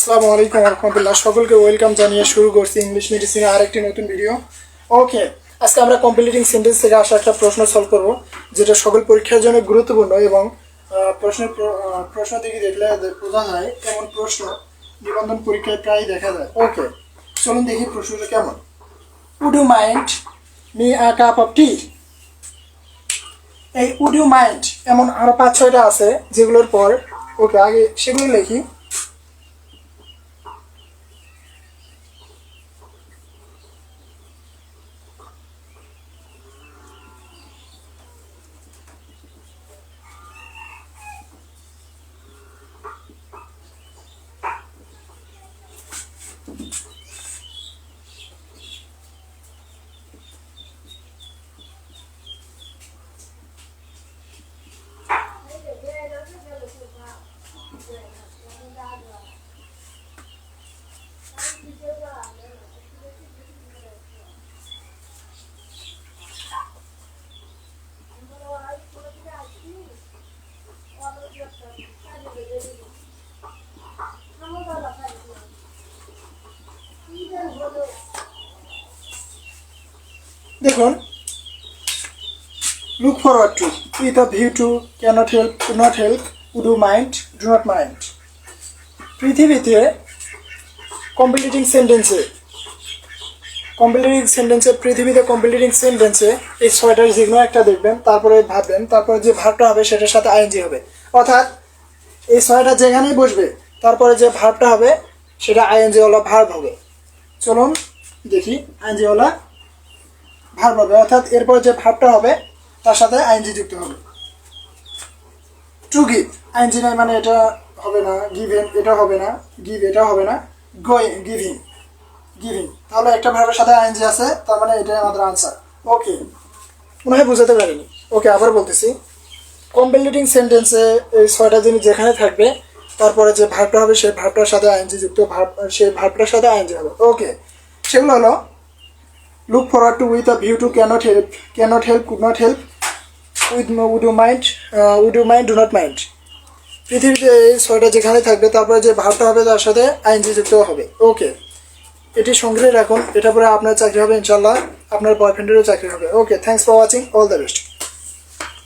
আসসালামু আলাইকুম রহমতুল্লাহ। সকলকে ওয়েলকাম জানিয়ে শুরু করছি ইংলিশ মেডিসিনে আরেকটি নতুন ভিডিও। ওকে, আজকে আমরা কমপ্লিটিং সেন্টেন্স থেকে আসা একটা প্রশ্ন সলভ করব, যেটা সকল পরীক্ষার জন্য গুরুত্বপূর্ণ এবং প্রশ্ন থেকে দেখলে বোঝা যায় এমন প্রশ্ন নিবন্ধন পরীক্ষায় প্রায় দেখা যায়। ওকে, চলুন দেখি প্রশ্নটা কেমন। Would you mind me a cup of tea? এই উড ইউ মাইন্ড এমন আরো 5-6টা আছে, যেগুলোর পর ওকে আগে সেগুলো লিখি। দেখুন, look forward to, with a view to, cannot help, do not help, would you mind, do not mind। পৃথিবীতে কমপ্লিটিং সেন্টেন্সে পৃথিবীতে কমপ্লিটিং সেন্টেন্সে এই 6টার যে কোনো একটা দেখবেন, তারপরে ভাববেন, তারপরে যে ভার্বটা হবে সেটার সাথে আইএনজি হবে। অর্থাৎ এই 6টা যেখানেই বসবে তারপরে যে ভার্বটা হবে সেটা আইএনজিওয়ালা ভার্ব হবে। চলুন দেখি, আইএনজিওয়ালা ভার্ব হবে, অর্থাৎ এরপর যে ভার্বটা হবে তার সাথে আইএনজি যুক্ত হবে। টু গিভ, আইএনজি নাই মানে এটা হবে না। গিভেন এটা হবে না, গিভ এটা হবে না। গিভিং, তাহলে একটা ভার্বের সাথে আইএনজি আছে, তার মানে এটাই আমাদের আনসার। ওকে, মনে হয় বুঝাতে পারিনি। ওকে, আবার বলতেছি, কমপ্লিটিং সেন্টেন্সে এই 6টা জিনিস যেখানে থাকবে তারপরে যে ভার্বটা হবে সেই ভার্বটার সাথে আইএনজি যুক্ত, সেই ভার্বটার সাথে আইএনজি হবে। ওকে, সেগুলো হলো look forward to, with a view to, cannot help, could not help, would you mind, do not mind। পৃথিবীতে এই 6টা যেখানে থাকবে তারপরে যে ভাবটা হবে তার সাথে আইএনজি যুক্ত হবে। ওকে, এটি সংগ্রহে রাখুন, এটা পরে আপনার চাকরি হবে ইনশাল্লাহ, আপনার বয়ফ্রেন্ডেরও চাকরি হবে। Okay, thanks for watching, all the best.